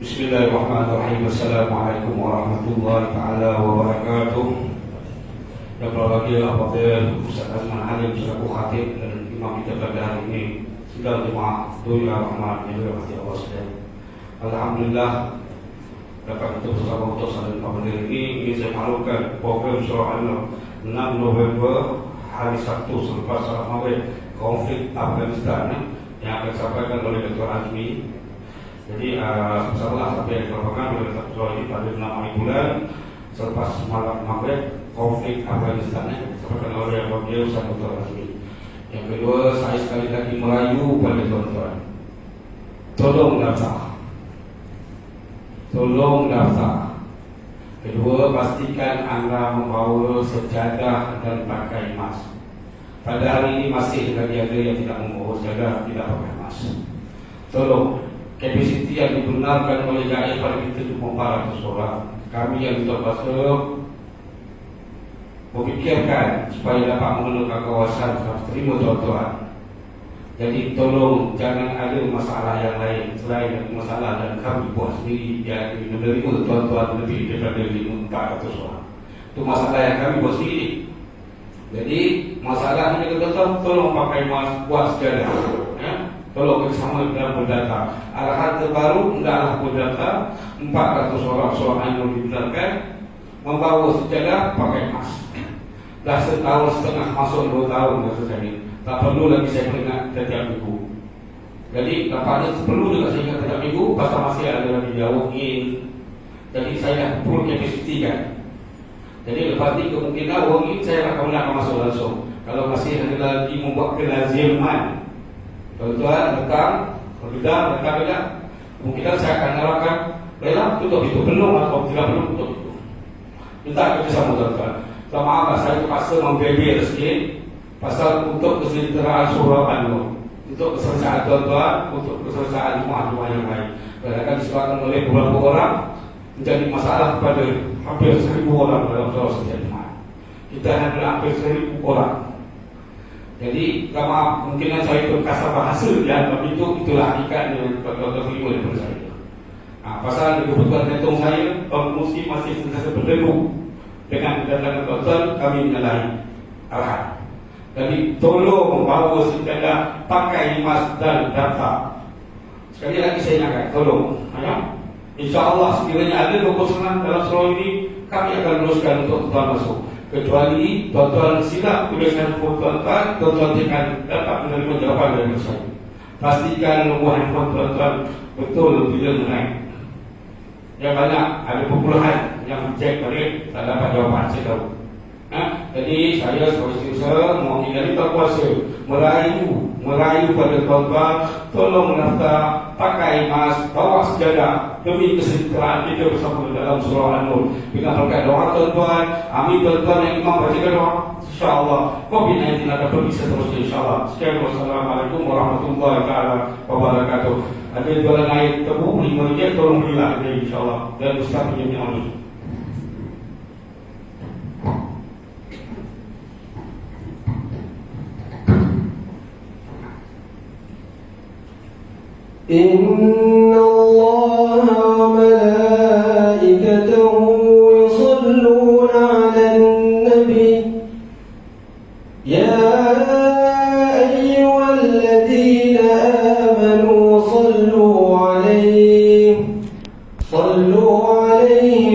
Bismillahirrahmanirrahim. Assalamualaikum warahmatullahi taala wabarakatuh. Dan berbahagia apabila Ustaz Azman Halim selaku khatib dan imam kita pada hari ini sudah jemaah Dunia Rahman yang dirahmati Allah sekalian. Alhamdulillah dapat kita bersama untuk saling pada ini saya maklumkan program surah An-Nur 6 November hari Sabtu selepas salat maghrib konflik Afghanistan yang akan disampaikan oleh Dr. Azmi. Jadi insyaallah sampai yang dilakukan oleh Dr. ini pada 6 hari bulan selepas malam maghrib konflik Afghanistan disampaikan oleh beliau Ustaz Dr. Azmi. Yang kedua, saya sekali lagi merayu pada tuan-tuan, tolong daftar. Kedua, pastikan anda membawa sejadah dan pakai mask. Pada hari ini masih lagi ada yang tidak membawa sejadah, tidak pakai mask. Tolong, kapasiti yang dibenarkan oleh GAIA pada kita cuma 400 orang. Kami yang terpaksa memikirkan supaya dapat menentukan kawasan terima tuan-tuan. Jadi tolong jangan ada masalah yang lain selain masalah dan kami buat sendiri yang menerima tuan-tuan lebih daripada 400 orang. Itu masalah yang kami buat sendiri. Jadi masalah ini tuan-tuan tolong pakai mask, buat sejadah. Ya? Tolong bersama dalam berdata. Arahan terbaru hendaklah berdata 400 orang soal yang dibenarkan membawa sejadah pakai mask. Dah setahun setengah masuk 2 tahun dah selesai ini. Tak perlu lagi saya peringat setiap minggu. Jadi nampaknya perlu juga saya ingat setiap minggu pasal masih ada lagi jauh in. Jadi saya perlu kapasiti kan. Jadi lepas ni kemungkinan orang ini saya akan masuk langsung. Kalau masih ada lagi membuat kelaziman, tuan-tuan datang, kemungkinan saya akan arahkan, baiklah tutup itu penuh atau tidak penuh tutup itu. Minta kerjasama tuan-tuan. Maaf saya terpaksa membebel sikit pasal untuk kesejahteraan surau An-Nur, untuk keselesaan tuan-tuan, untuk keselesaan jemaah-jemaah yang lain. Kadang-kadang disebabkan oleh beberapa orang menjadi masalah kepada hampir 1000 orang dalam surau setiap jemaah. Kita ada hampir 1000 orang. Jadi maaf kemungkinan saya berkasar bahasa ya, tapi itulah hakikatnya tuan-tuan terima daripada saya. Pasal kebutuhan jantung saya mesti masih sentiasa berdebu. Dengan kedatangan tuan-tuan kami menyalahi arahan. Jadi tolong membawa sejadah, pakai mask dan data. Sekali lagi saya ingatkan, tolong. InsyaAllah sekiranya ada keputusan dalam surau ini, kami akan teruskan untuk tuan masuk. Kecuali tuan-tuan silap tuliskan tuan-tuan, tuan-tuan akan dapat menerima jawapan dari saya. Pastikan nombor handphone tuan-tuan betul bila menaik. Yang banyak ada perpuluhan yang cek balik tak dapat jawapan, saya tahu. Jadi saya sebagai usaha mewakili terkuasa merayu pada tuan-tuan, tolong daftar, pakai mask, bawa sejadah demi kesejahteraan kita bersama dalam surau An-Nur. Dengan berkat doa tuan-tuan, amin tuan-tuan yang imam bacakan doa, insyaAllah COVID-19 akan pergi seterusnya insyaAllah. Sekian, wassalamualaikum warahmatullahi wabarakatuh. Ada jualan air tebu 5 ringgit, tolong belilah insyaAllah. Dan Ustaz punya Allah. Inna Allah wa malaikatahu yusalluna 'alan nabi ya ayyuhalladzina amanu sallu 'alaihi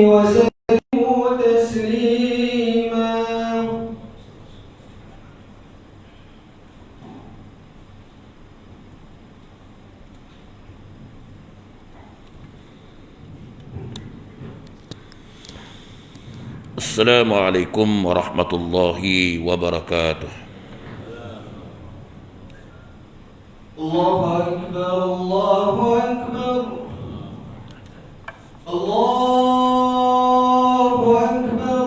wa sallimu taslima. Assalamualaikum warahmatullahi wabarakatuh. Allahu Akbar, Allahu Akbar, Allahu Akbar,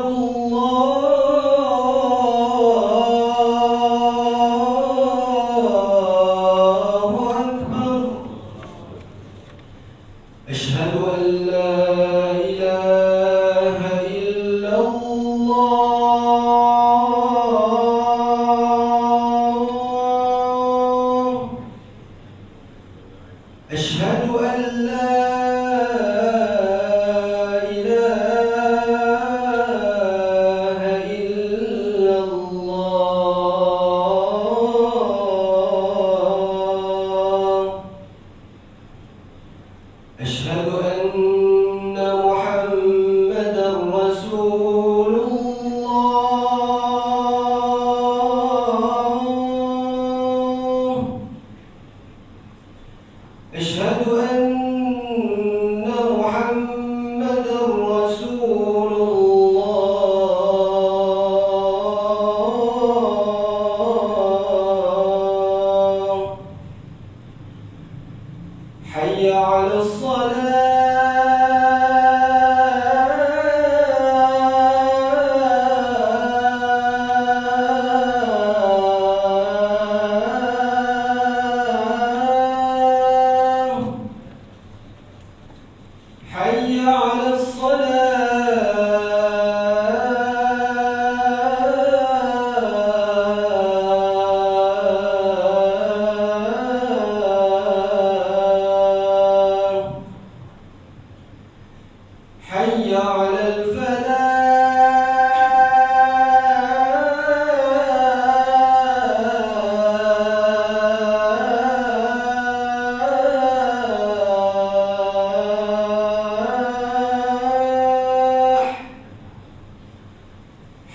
Allahu Akbar. Asyhadu an la ilaha illallah. أشهد أن لا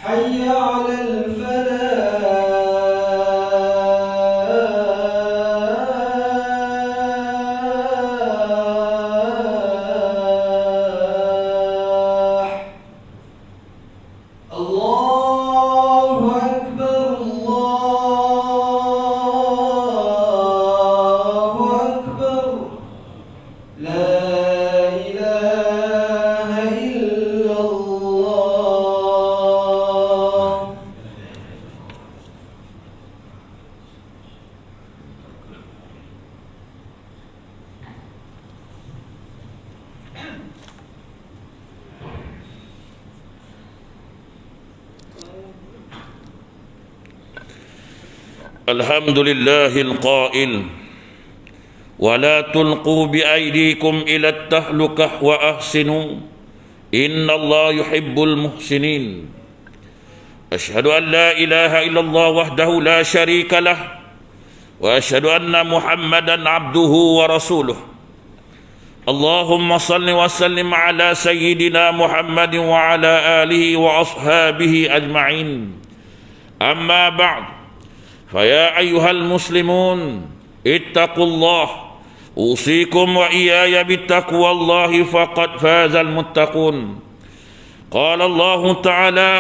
حي على الفلاح الله أكبر الله أكبر لا إله إلا الله. الحمد لله القائل ولا تلقوا بأيديكم إلى التهلكة وأحسنوا إن الله يحب المحسنين أشهد أن لا إله إلا الله وحده لا شريك له وأشهد أن محمدا عبده ورسوله اللهم صل وسلم على سيدنا محمد وعلى آله وأصحابه أجمعين أما بعد فيا أيها المسلمون اتقوا الله أوصيكم وإياي بتقوى الله فقد فاز المتقون قال الله تعالى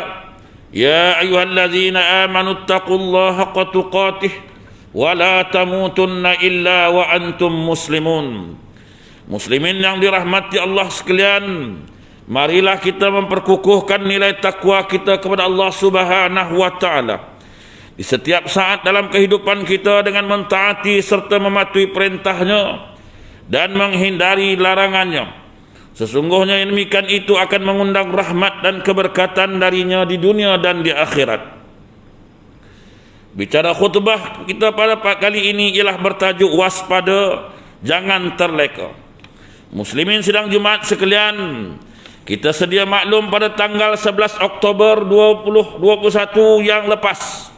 يا أيها الذين آمنوا اتقوا الله حق تقاته ولا تموتن إلا وأنتم مسلمون. Muslimin yang dirahmati Allah sekalian, marilah kita memperkukuhkan nilai takwa kita kepada Allah Subhanahu wa taala di setiap saat dalam kehidupan kita dengan mentaati serta mematuhi perintahnya dan menghindari larangannya. Sesungguhnya yang demikian itu akan mengundang rahmat dan keberkatan darinya di dunia dan di akhirat. Bicara khutbah kita pada kali ini ialah bertajuk waspada, jangan terleka. Muslimin sidang Jumaat sekalian, kita sedia maklum pada tanggal 11 Oktober 2021 yang lepas,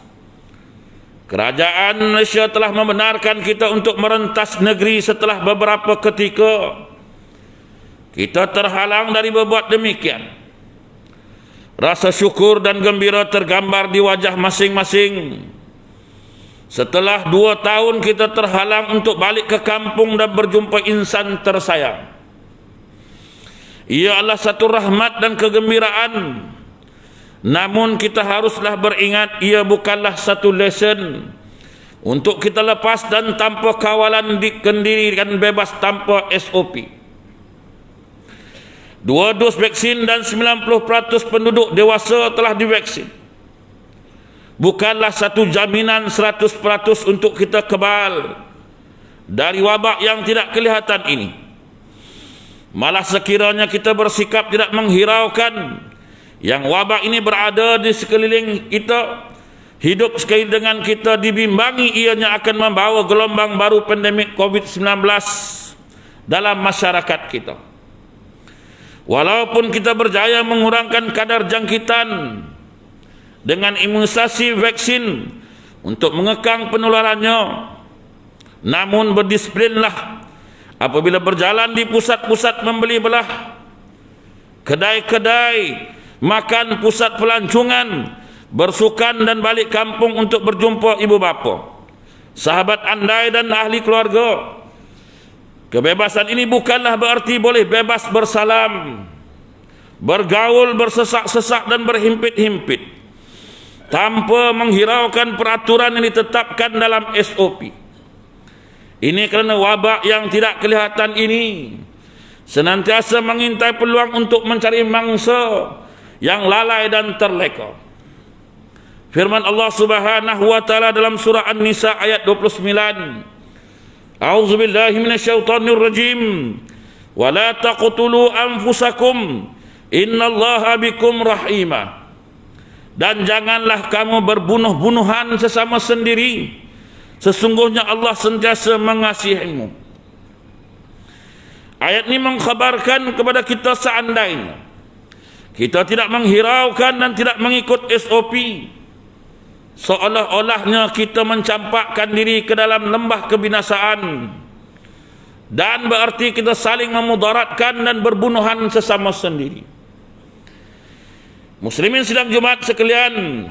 Kerajaan Malaysia telah membenarkan kita untuk merentas negeri setelah beberapa ketika kita terhalang dari berbuat demikian. Rasa syukur dan gembira tergambar di wajah masing-masing. Setelah 2 tahun kita terhalang untuk balik ke kampung dan berjumpa insan tersayang. Ia adalah satu rahmat dan kegembiraan. Namun kita haruslah beringat ia bukanlah satu lesson untuk kita lepas dan tanpa kawalan dikendirikan bebas tanpa SOP. 2 dos vaksin dan 90% penduduk dewasa telah divaksin bukanlah satu jaminan 100% untuk kita kebal dari wabak yang tidak kelihatan ini. Malah sekiranya kita bersikap tidak menghiraukan yang wabak ini berada di sekeliling kita, hidup sekali dengan kita, dibimbangi ianya akan membawa gelombang baru pandemik COVID-19 dalam masyarakat kita. Walaupun kita berjaya mengurangkan kadar jangkitan dengan imunisasi vaksin untuk mengekang penularannya, namun berdisiplinlah apabila berjalan di pusat-pusat membeli belah, kedai-kedai makan, pusat pelancongan, bersukan dan balik kampung untuk berjumpa ibu bapa, sahabat andai dan ahli keluarga. Kebebasan ini bukanlah berarti boleh bebas bersalam, bergaul, bersesak-sesak dan berhimpit-himpit tanpa menghiraukan peraturan yang ditetapkan dalam SOP. Ini kerana wabak yang tidak kelihatan ini senantiasa mengintai peluang untuk mencari mangsa yang lalai dan terleka. Firman Allah Subhanahu wa taala dalam surah An-Nisa ayat 29, A'udzubillahi minasyaitonir rajim. Wa la taqtulu anfusakum innallaha bikum rahimah. Dan janganlah kamu berbunuh-bunuhan sesama sendiri, sesungguhnya Allah sentiasa mengasihimu. Ayat ini mengkhabarkan kepada kita seandainya kita tidak menghiraukan dan tidak mengikut SOP, seolah-olahnya kita mencampakkan diri ke dalam lembah kebinasaan, dan berarti kita saling memudaratkan dan berbunuhan sesama sendiri. Muslimin sidang Jumat sekalian,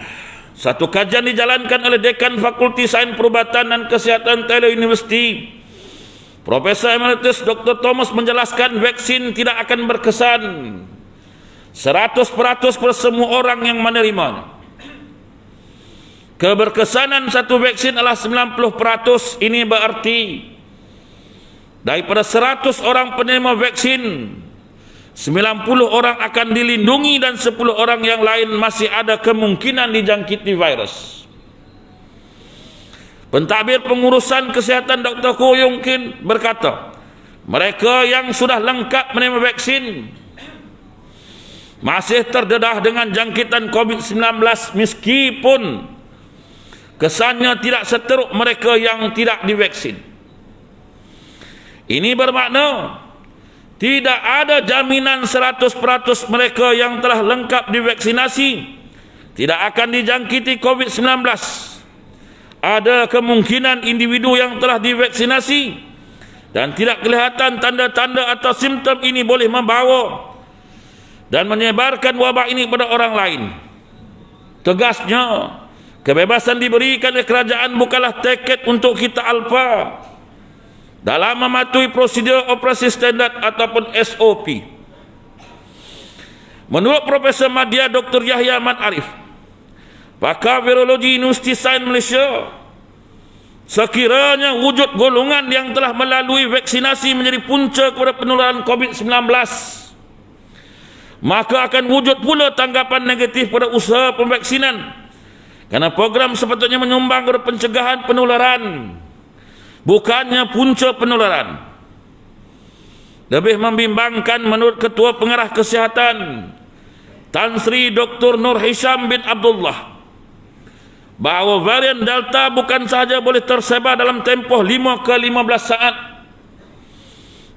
satu kajian dijalankan oleh Dekan Fakulti Sains Perubatan dan Kesihatan Taylor University, Profesor Emeritus Dr. Thomas menjelaskan vaksin tidak akan berkesan 100% per semua orang yang menerimanya. Keberkesanan satu vaksin adalah 90%. Ini berarti daripada 100 orang penerima vaksin, 90 orang akan dilindungi dan 10 orang yang lain masih ada kemungkinan dijangkiti virus. Pentadbir pengurusan kesihatan Dr. Ko Yung Kin berkata, mereka yang sudah lengkap menerima vaksin masih terdedah dengan jangkitan COVID-19 meskipun kesannya tidak seteruk mereka yang tidak divaksin. Ini bermakna tidak ada jaminan 100% mereka yang telah lengkap divaksinasi tidak akan dijangkiti COVID-19. Ada kemungkinan individu yang telah divaksinasi dan tidak kelihatan tanda-tanda atau simptom ini boleh membawa dan menyebarkan wabak ini kepada orang lain. Tegasnya, kebebasan diberikan oleh kerajaan bukanlah tiket untuk kita alfa dalam mematuhi prosedur operasi standard ataupun SOP. Menurut Profesor Madya Dr. Yahya Ahmad Arif, pakar virologi Universiti Sains Malaysia, sekiranya wujud golongan yang telah melalui vaksinasi menjadi punca kepada penularan COVID-19, maka akan wujud pula tanggapan negatif pada usaha pemvaksinan, kerana program sepatutnya menyumbang kepada pencegahan penularan, bukannya punca penularan. Lebih membimbangkan menurut Ketua Pengarah Kesihatan Tan Sri Dr. Nur Hisham bin Abdullah bahawa varian Delta bukan sahaja boleh tersebar dalam tempoh 5 ke 15 saat,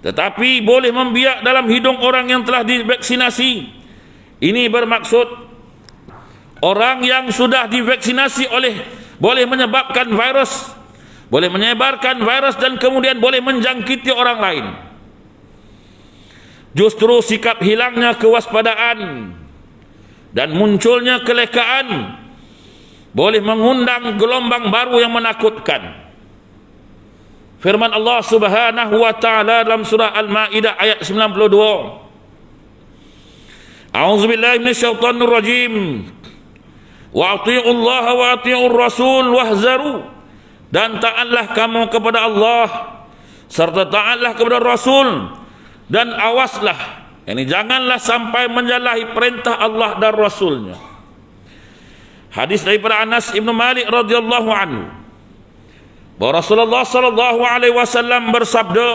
tetapi boleh membiak dalam hidung orang yang telah divaksinasi. Ini bermaksud orang yang sudah divaksinasi boleh menyebarkan virus dan kemudian boleh menjangkiti orang lain. Justru sikap hilangnya kewaspadaan dan munculnya kelekaan boleh mengundang gelombang baru yang menakutkan. Firman Allah Subhanahu wa taala dalam surah Al-Maidah ayat 92. A'udzubillahi minasyaitonir rajim. Wa atiiullaha wa atiiur rasul wahzaru, dan taatlah kamu kepada Allah serta taatlah kepada Rasul, dan awaslah, yakni janganlah sampai menyalahi perintah Allah dan Rasulnya. Hadis daripada Anas Ibn Malik radhiyallahu anhu bahawa Rasulullah sallallahu alaihi wasallam bersabda,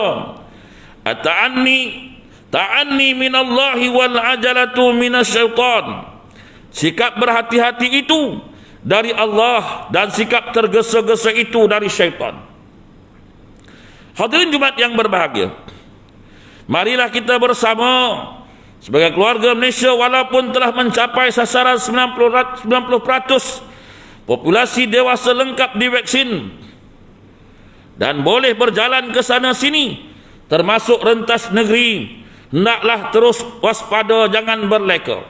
ta'anni minallahi wal ajalatu minasyaitan. Sikap berhati-hati itu dari Allah dan sikap tergesa-gesa itu dari syaitan. Hadirin Jumat yang berbahagia, marilah kita bersama sebagai keluarga Malaysia, walaupun telah mencapai sasaran 90% populasi dewasa lengkap divaksin dan boleh berjalan ke sana sini, termasuk rentas negeri, hendaklah terus waspada, jangan berleka.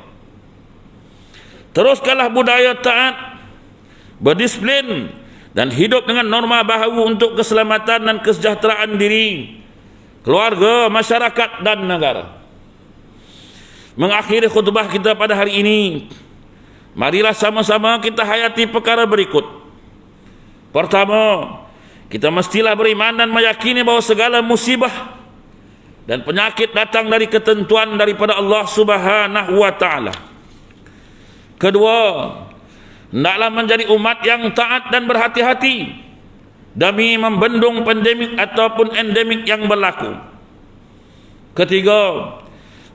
Teruskanlah budaya taat, berdisiplin dan hidup dengan norma baharu untuk keselamatan dan kesejahteraan diri, keluarga, masyarakat dan negara. Mengakhiri khutbah kita pada hari ini, marilah sama-sama kita hayati perkara berikut. Pertama, kita mestilah beriman dan meyakini bahawa segala musibah dan penyakit datang dari ketentuan daripada Allah Subhanahu wa taala. Kedua, hendaklah menjadi umat yang taat dan berhati-hati demi membendung pandemik ataupun endemik yang berlaku. Ketiga,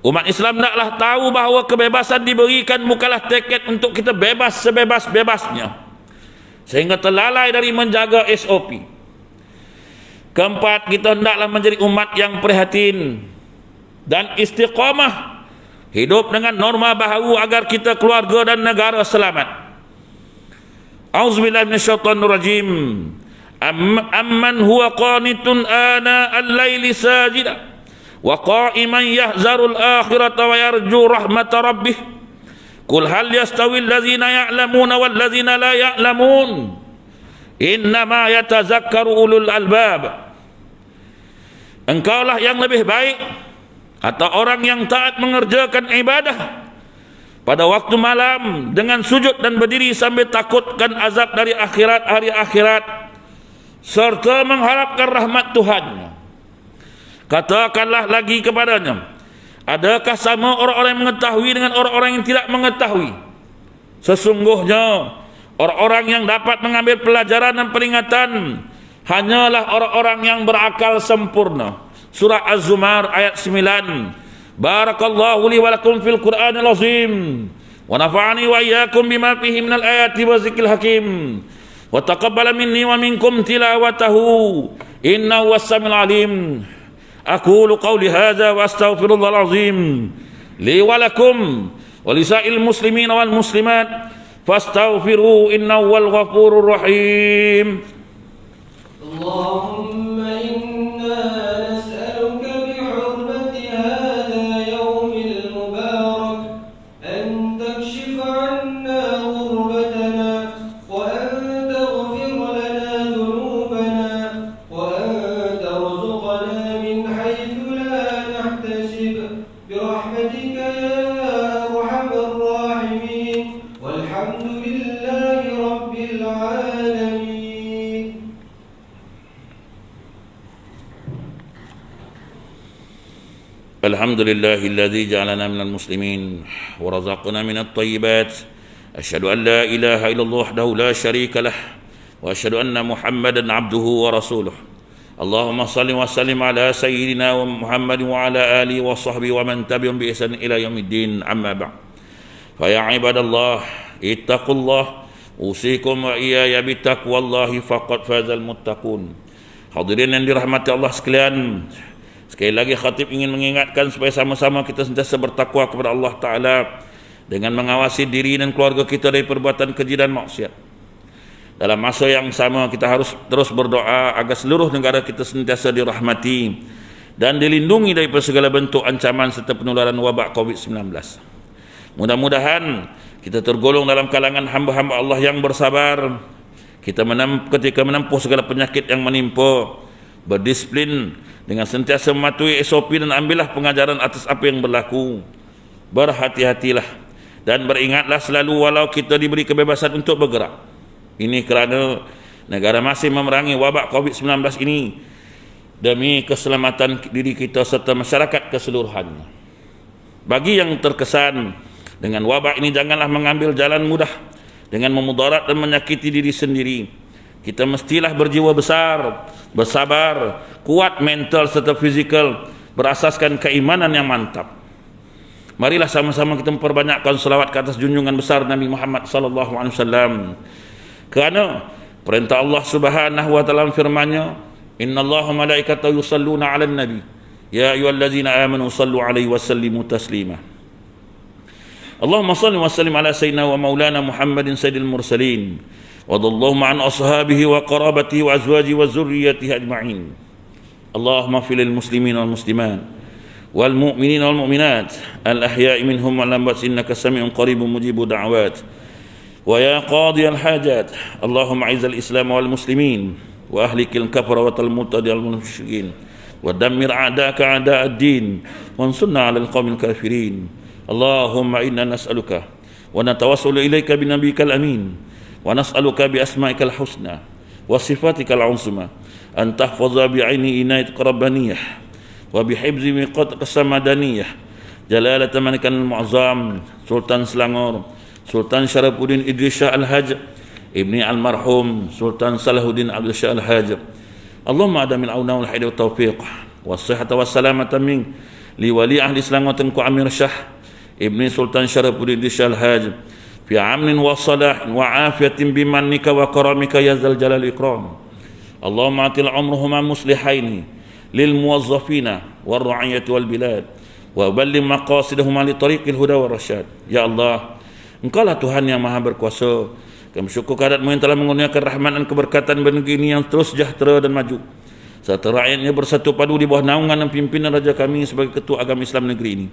umat Islam hendaklah tahu bahawa kebebasan diberikan bukanlah tiket untuk kita bebas sebebas-bebasnya sehingga terlalai dari menjaga SOP. Keempat, kita hendaklah menjadi umat yang prihatin dan istiqamah, hidup dengan norma baharu agar kita, keluarga dan negara selamat. A'udzubillahi minasyaitonir rajim. Amman huwa qanitun ana al-laili sajida wa qa'iman yahzarul akhirata wa yarju rahmata rabbih Qul hal yastawi allazina ya'lamuna wal ladzina la ya'lamun. Innama yatazakkaru ulul albab. Engkaulah yang lebih baik atau orang yang taat mengerjakan ibadah pada waktu malam dengan sujud dan berdiri sambil takutkan azab dari akhirat, hari akhirat, serta mengharapkan rahmat Tuhannya. Katakanlah lagi kepadanya, adakah sama orang-orang yang mengetahui dengan orang-orang yang tidak mengetahui? Sesungguhnya orang-orang yang dapat mengambil pelajaran dan peringatan hanyalah orang-orang yang berakal sempurna. Surah Az-Zumar ayat 9. Barakallahu li wa lakum fil Qur'anil azim wa nafa'ani wa iyyakum bima fihi minal ayati wa zikril hakim wa taqabbala minni wa minkum tilawatahu innahu was-sami'ul alim. Aqulu qawli hadza wa astaghfirullahal azim li wa lakum wa lisa'il muslimin wal muslimat fastaghfiru innahu wal ghafurur rahim. Allahumma inna nas'aluka bihurmati hadha yawmil mubarak an takshifa 'anna ghurbatana wa an taghfir lana dhunubana wa an tarzuqna min haythu la nahtasib birahmatika ya arhamar rahimin walhamdulillahi rabbil alamin. الحمد لله الذي جعلنا من المسلمين ورزقنا من الطيبات. أشهد أن لا إله إلا الله وحده لا شريك له وأشهد أن محمدا عبده ورسوله. اللهم صل وسلم على سيدنا محمد وعلى آله وصحبه ومن تبعهم بإحسان إلى يوم الدين. أما بعد فيا عباد الله اتقوا الله أوصيكم وإياي بتقوى الله فقد فاز المتقون. Hadirin yang dirahmati Allah sekalian, sekali lagi khatib ingin mengingatkan supaya sama-sama kita sentiasa bertakwa kepada Allah Ta'ala dengan mengawasi diri dan keluarga kita dari perbuatan keji dan maksiat. Dalam masa yang sama kita harus terus berdoa agar seluruh negara kita sentiasa dirahmati dan dilindungi dari segala bentuk ancaman serta penularan wabak COVID-19. Mudah-mudahan kita tergolong dalam kalangan hamba-hamba Allah yang bersabar ketika menempuh segala penyakit yang menimpa, berdisiplin dengan sentiasa mematuhi SOP dan ambillah pengajaran atas apa yang berlaku. Berhati-hatilah dan beringatlah selalu walau kita diberi kebebasan untuk bergerak. Ini kerana negara masih memerangi wabak COVID-19 ini demi keselamatan diri kita serta masyarakat keseluruhannya. Bagi yang terkesan dengan wabak ini, janganlah mengambil jalan mudah dengan memudarat dan menyakiti diri sendiri. Kita mestilah berjiwa besar, bersabar, kuat mental serta fizikal, berasaskan keimanan yang mantap. Marilah sama-sama kita memperbanyakkan selawat ke atas junjungan besar Nabi Muhammad sallallahu alaihi wasallam. Kerana perintah Allah Subhanahu wa taala firman-Nya, "Innallaha malaikatahu yusalluna 'alan nabi, ya ayyuhallazina amanu sallu 'alaihi wa sallimu taslima." Allahumma shalli wa sallim ala sayyidina wa maulana Muhammadin sayyidil mursalin. Wadallahu ma'an ashabihi wa qarabatihi wa azwajihi wa zurriyyatihi ajma'in. Allahumma fil muslimin wal muslimat wal mu'minin wal mu'minat al ahya'i minhum wal amwat innaka sami'un qaribun mujibud da'awat. Wa ya qadiyal hajat, Allahumma a'izzal islam wal muslimin wa ahlikil kafara wa talmutadi al musyrikin wa dammir a'daka a'da'ad din wa ansurna 'alal qawmil kafirin. Allahumma inna nas'aluka wa natawassalu ilaika bi nabiyyikal amin wa nas'aluka bi asma'ikal husna wa sifatikal uzma an tahfaza bi 'aini inayatika rabbaniyah wa bi hifzi miqat qasamadaniyah jalalatan malikal mu'azzam Sultan Selangor Sultan Syarafuddin Idris Shah Al-Hajj ibni almarhum Sultan Salahuddin Abdul Shah Al-Hajj. Allahumma adamil auna wal hidayah wa taufiq wa sihhata wa salamata min li wali ahli Selangor Tengku Amir Shah ibni Sultan Syarafuddin Idris Shah Al-Hajj fi amnin wa salah wa afiyatin bimannika wa karamika ya zal jalal ikram. Allahumma atil umruhuma muslihaini lil muwazzafina wal ra'iyati wal bilad wa balligh maqasidahuma li tariqil huda war rasyad. Ya Allah, Engkaulah Tuhan yang maha berkuasa. Kami bersyukur kehadirat-Mu yang telah mengurniakan rahmat dan keberkatan negeri ini yang terus sejahtera dan maju, serta rakyatnya bersatu padu di bawah naungan dan pimpinan raja kami sebagai ketua agama Islam negeri ini.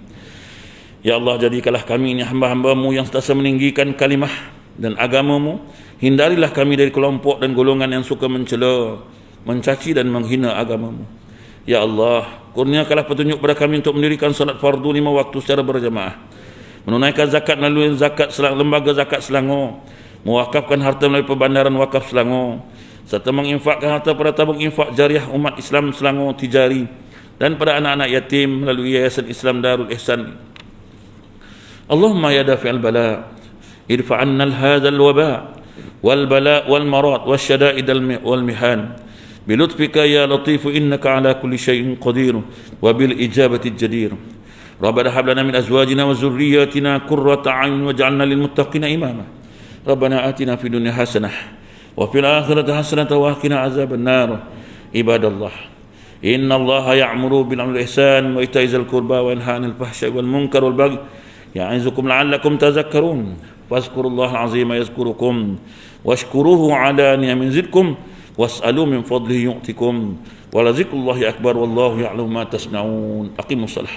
Ya Allah, jadikanlah kami ini hamba-hamba-Mu yang sentiasa meninggikan kalimah dan agama-Mu. Hindarilah kami dari kelompok dan golongan yang suka mencela, mencaci dan menghina agama-Mu. Ya Allah, kurniakanlah petunjuk kepada kami untuk mendirikan salat fardu 5 waktu secara berjamaah, menunaikan zakat melalui lembaga zakat Selangor, mewakafkan harta melalui perbandaran wakaf Selangor, serta menginfakkan harta pada tabung infak jariah umat Islam Selangor Tijari dan pada anak-anak yatim melalui Yayasan Islam Darul Ihsan. Allahumma ya dafi'al bala, irfa' anna hadha al-waba wal bala wal marad wasyada'id wal mihan bilutfika ya latif innaka ala kulli syai'in qadir wa bil ijabati jadir. Rabbana hab lana min azwajina wa dhurriyyatina qurrata a'yun waj'alna lil muttaqina imama. Rabbana atina fid dunya hasanah wa fil akhirati hasanah wa qina azaban nar. Ibadallah, inna Allaha ya'muru bil 'adli wal ihsan wa ita'i dzil qurba wa yanha 'anil fahsya'i wal munkar wal baghi ya'izukum la'allakum tadhakkarun. Fazkurullaha al-'azima yazkurukum washkuruhu 'ala ni'amin zidkum was'alu min fadlihi yu'tikum wa la dzikrullahi akbar wallahu ya'lamu ma tasna'un. Aqimus salah.